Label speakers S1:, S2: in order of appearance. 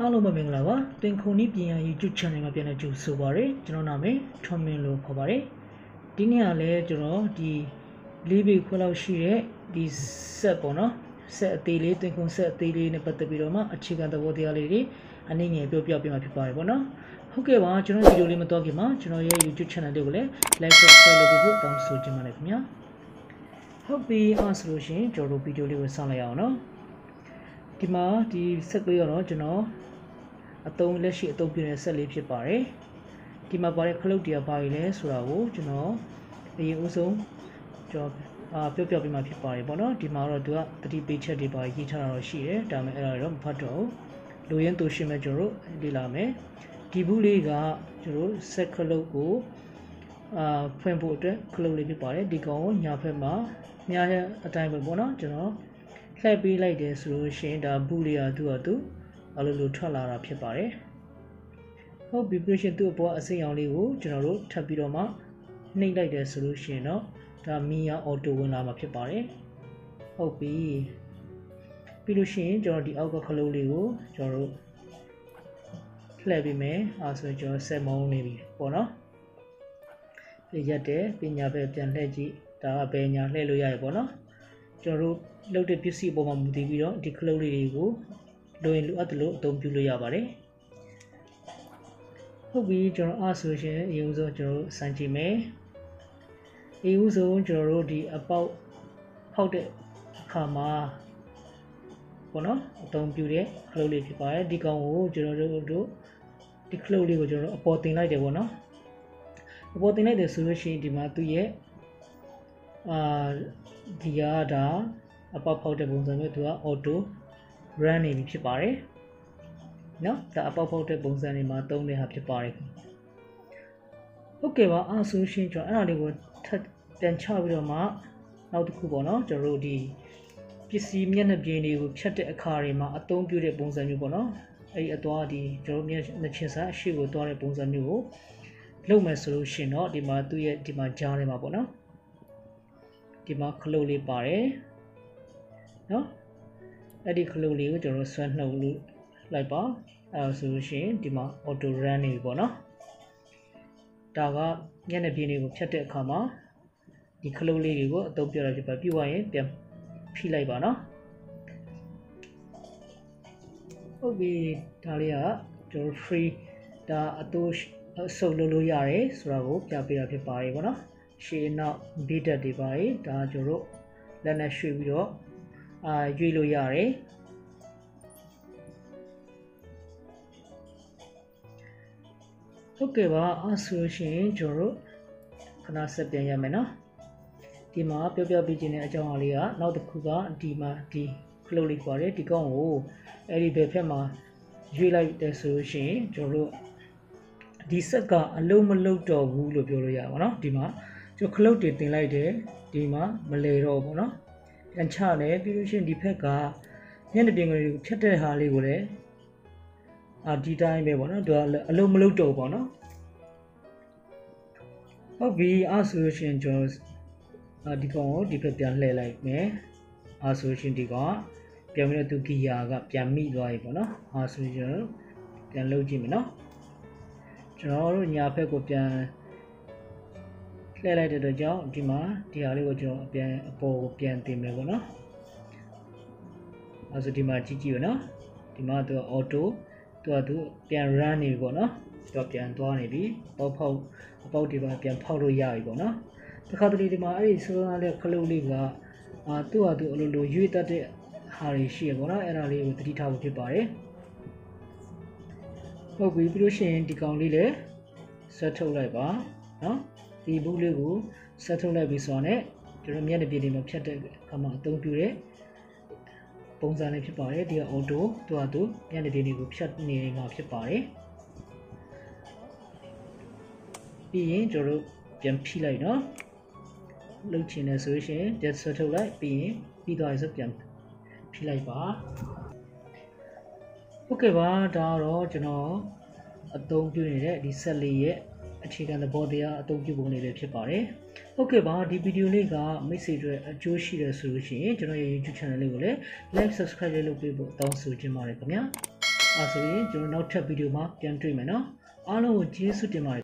S1: အားလုံးပဲမင်္ဂလာပါတွင်ခုန်နီးပြင်ရ YouTube channel မှာပြန်လည်ကြိုဆိုပါရစေကျွန်တော်နာမည်ထွန်းမင်းလို့ခေါ်ပါတယ်ဒီနေ့ကလည်းကျွန်တော်ဒီ၄ပေခွဲလောက်ရှိတဲ့ဒီဆက်ပေါ့နော်ဆက်အသေးလေးတွင်ခုန်ဆက်အသေးလေးနဲ့ပတ်သက်ပြီးတော့မှအခြေခံသဘောတရားလေးတွေအနေငယ်ပြောပြပေးမှာဖြစ်ပါတယ်ပေါ့နော်ဟုတ်ကဲ့ပါကျွန်တော်ဗီဒီယိုလေးမတော်ခင်မှာကျွန်တော်ရဲ့ YouTube channel လေးကိုလည်း like subscribe လုပ်ဖို့တောင်းဆိုချင်ပါတယ်ခင်ဗျာဟုတ်ပြီအဲ့ဆိုလို့ရှိရင်ကျွန်တော်ဗီဒီယိုလေးကိုစလိုက်အောင်နော်ဒီမှာဒီဆက်ကလေးတော့ကျွန်တော်အသုံးလက်ရှိအသုံးပြုနေတဲ့ဆက်လေးဖြစ်ပါတယ်ဒီမှာပါတဲ့ခလုတ်တရားပါရည်လဲဆိုတာကိုကျွန်တော်အရင်ဦးဆုံးကျွန်တော်ပြောပြပေးမှဖြစ်ပါတယ်ပေါ့နော်ဒီမှာတော့သူကတတိပေးချက်တွေပါရေးထားတာတော့ရှိတယ်ဒါပေမဲ့အဲ့ဒါတော့မဖတ်တော့ဘူးလူရင်းသူရှင်းမဲ့ကျွန်တော်လေ့လာမယ်ဒီဘူးလေးကကျွန်တော်ဆက်ခလုတ်ကိုဖွင့်ဖို့အတွက်ခလုတ်လေးဖြစ်ပါတယ်ဒီကောင်ကိုညာဘက်မှာညာအတိုင်းပဲပေါ့နော်ကျွန်တော်လှည့်ပေးလိုက်တယ်ဆိုလို့ရှိရင်ဒါဘူးလေးကသူ့အတူအလိုလိုထွက်လာတာဖြစ်ပါတယ်ဟုတ်ပြီပြီးရှင်သူ့အပေါ်အစိမ်းအောင်လေးကိုကျွန်တော်တို့ထပ်ပြီးတော့မှနှိပ်လိုက်တယ်ဆိုလို့ရှိရင်တော့ဒါမီယာအော်တိုဝင်လာမှာဖြစ်ပါတယ်ဟုတ်ပြီပြီးလို့ရှိရင်ကျွန်တော်ဒီအောက်ကခလုံးလေးကိုကျွန်တော်တို့လှည့်ပေးမယ်အဲဆိုကျွန်တော်ဆက်မောင်းနေပြီပေါ့နော်ပြရက်တယ်ပညာပဲပြန်လှည့်ကြည့်ဒါကဘယ်ညာလှည့်လို့ရရပေါ့နော်ကျွန်တော်တို့လုပ်တဲ့ပစ္စည်းအပေါ်မှာမူတည်ပြီးတော့ဒီခလုံးလေးတွေကိုလိုရင်လိုအပ်တယ်လို့အသုံးပြုလို့ရပါတယ်ဟုတ်ပြီကျွန်တော်အားဆိုရှင်အရင်ဆုံးကျွန်တော်တို့စမ်းကြည့်မယ်အရင်ဆုံးကျွန်တော်တို့ဒီအပေါက်ဖောက်တဲ့အခါမှာပေါ့နော်အသုံးပြုတဲ့ခလုတ်လေးဖြစ်ပါတယ်ဒီကောင်ကိုကျွန်တော်တို့ဒီခလုတ်လေးကိုကျွန်တော်တို့အပေါ်တင်လိုက်တယ်ပေါ့နော်အပေါ်တင်လိုက်တယ်ဆိုလို့ရှိရင်ဒီမှာသူ့ရဲ့ဒီကဒါအပေါက်ဖောက်တဲ့ပုံစံမျိုးသူက auto run နေပြီဖြစ်ပါတယ်နော်ဒါအပေါက်ဖောက်တဲ့ပုံစံတွေမှာသုံးတဲ့ဟာဖြစ်ပါတယ်ဟုတ်ကဲ့ပါအဲ့ဆိုရှင်ကျွန်တော်အဲ့ဒါလေးကိုထပ်ပြန်ချပြီးတော့မှနောက်တစ်ခုပေါ့နော်ကျွန်တော်တို့ဒီပစ္စည်းမျက်နှာပြင်တွေကိုဖြတ်တဲ့အခါတွေမှာအသုံးပြုတဲ့ပုံစံမျိုးပေါ့နော်အဲ့ဒီအသွားဒီကျွန်တော်မျက်နှာချင်းစာအရှိကိုသွားတဲ့ပုံစံမျိုးကိုလုပ်မယ်ဆိုလို့ရှင်တော့ဒီမှာသူ့ရဲ့ဒီမှာကြားထဲမှာပေါ့နော်ဒီမှာခလုတ်လေးပါတယ်နော်အဲ့ဒီခလုတ်လေးကိုကျွန်တော်ဆွဲနှုတ်လို့လိုက်ပါအဲဆိုလို့ရှိရင်ဒီမှာ auto run နေပြီပေါ့နော်ဒါကမျက်နှာပြင်တွေကိုဖြတ်တဲ့အခါမှာဒီခလုတ်လေးတွေကိုအသုံးပြရဖြစ်ပါပြီးသွားရင်ပြန်ဖိလိုက်ပါနော်ဟုတ်ပြီဒါလေးကကျွန်တော် free ဒါအတိုးအဆုပ်လုပ်လို့ရတယ်ဆိုတာကိုပြပေးတာဖြစ်ပါတယ်ပေါ့နော်ရှေ့နောက်ဘေးတက်တွေပါတယ်ဒါကျွန်တော်လက်နဲ့ရွှေ့ပြီးတော့ရွေ့လို့ရတယ်ဟုတ်ကဲ့ပါအဲ့ဆိုရှင်ကျွန်တော်တို့ခဏဆက်ပြန်ရမယ်နော်ဒီမှာပြောပြပေးခြင်းတဲ့အကြောင်းအရာလေးကနောက်တစ်ခုကဒီမှာဒီခလုတ်လေးပါတယ်ဒီကောင်ကိုအဲ့ဒီဘယ်ဖက်မှာရွေ့လိုက်တယ်ဆိုလို့ရှိရင်ကျွန်တော်တို့ဒီဆက်ကအလုံးမလုံးတော့ဘူးလို့ပြောလို့ရပါတော့ဒီမှာကျွန်တော်ခလုတ်တွေတင်လိုက်တယ်ဒီမှာမလဲတော့ဘူးเนาะပြန်ချတယ်ပြီးလို့ရှိရင်ဒီဖက်ကမျက်နှာပြင်ကိုဖြတ်တဲ့ဟာလေးကိုလည်းဒီတိုင်းပဲပေါ့နော်သူကအလုံးမလုံးတော့ပေါ့နော်ဟုတ်ပြီအဲ့ဆိုလို့ရှိရင်ကျွန်တော်ဒီကောင်ကိုဒီဘက်ပြန်လှည့်လိုက်မယ်အဲ့ဆိုလို့ရှိရင်ဒီကောင်ကပြန်ပြီးတော့သူဂီယာကပြန်မိသွားပြီပေါ့နော်အဲ့ဆိုရင်ကျွန်တော်ပြန်လှုပ်ကြည့်မယ်နော်ကျွန်တော်တို့ညာဘက်ကိုပြန်လှည့်လိုက်တဲ့အတွက်ကြောင့်ဒီမှာဒီဟာလေးကိုကျွန်တော်ပြန်အပေါ်ကိုပြန်တင်မယ်ပေါ့နော်အဲ့ဆိုဒီမှာကြည့်ကြည့်ရနော်ဒီမှာသူ auto သူပြန် run နေပြီပေါ့နော်သူပြန်သွားနေပြီအပေါက်တွေပါပြန်ဖောက်လို့ရပြီပေါ့နော်တခါတလေဒီမှာအဲ့ဒီဆိုးတဲ့ခလုတ်လေးကသူ့ဟာသူအလိုလိုရွေ့တတ်တဲ့ဟာတွေရှိရပေါ့နော်အဲ့ဒါလေးကိုသတိထားဖို့ဖြစ်ပါတယ်ဟုတ်ပြီပြီးလို့ရှိရင်ဒီကောင်လေးလည်းဆက်ထုတ်လိုက်ပါနော်ဒီဘူးလေးကိုဆက်ထုတ်လိုက်ပြီးဆိုတော့ ਨੇ ကျွန်တော်မျက်နှာပြင်တွေမှာဖြတ်တဲ့အခါမှာအသုံးပြုတဲ့ပုံစံလေးဖြစ်ပါတယ်ဒီက auto သူမျက်နှာပြင်တွေကိုဖြတ်နေမှာဖြစ်ပါတယ်ပြီးရင်ကျွန်တော်တို့ပြန်ဖိလိုက်နော်လှုပ်ချင်တယ်ဆိုရင်ပြန်ဆက်ထုတ်လိုက်ပြီးရင်ပြီးသွားရင်ဆိုပြန်ဖိလိုက်ပါဟုတ်ကဲ့ပါဒါတော့ကျွန်တော်အသုံးပြုနေတဲ့ဒီဆက်လေးရဲ့အခြေခံသဘောတရားအသုံးပြုပုံလေးပဲဖြစ်ပါတယ်ဟုတ်ကဲ့ပါဒီဗီဒီယိုလေးကမိတ်ဆွေတွေအကျိုးရှိတယ်ဆိုလို့ရှိရင်ကျွန်တော်ရဲ့ YouTube channel လေးကိုလည်း like subscribe လုပ်ပေးဖို့တောင်းဆိုချင်ပါတယ်ခင်ဗျာ အဲဆိုရင်ကျွန်တော်နောက်ထပ်ဗီဒီယိုမှာပြန်တွေ့မယ်နော်အားလုံးကိုကျေးဇူးတင်ပါတယ်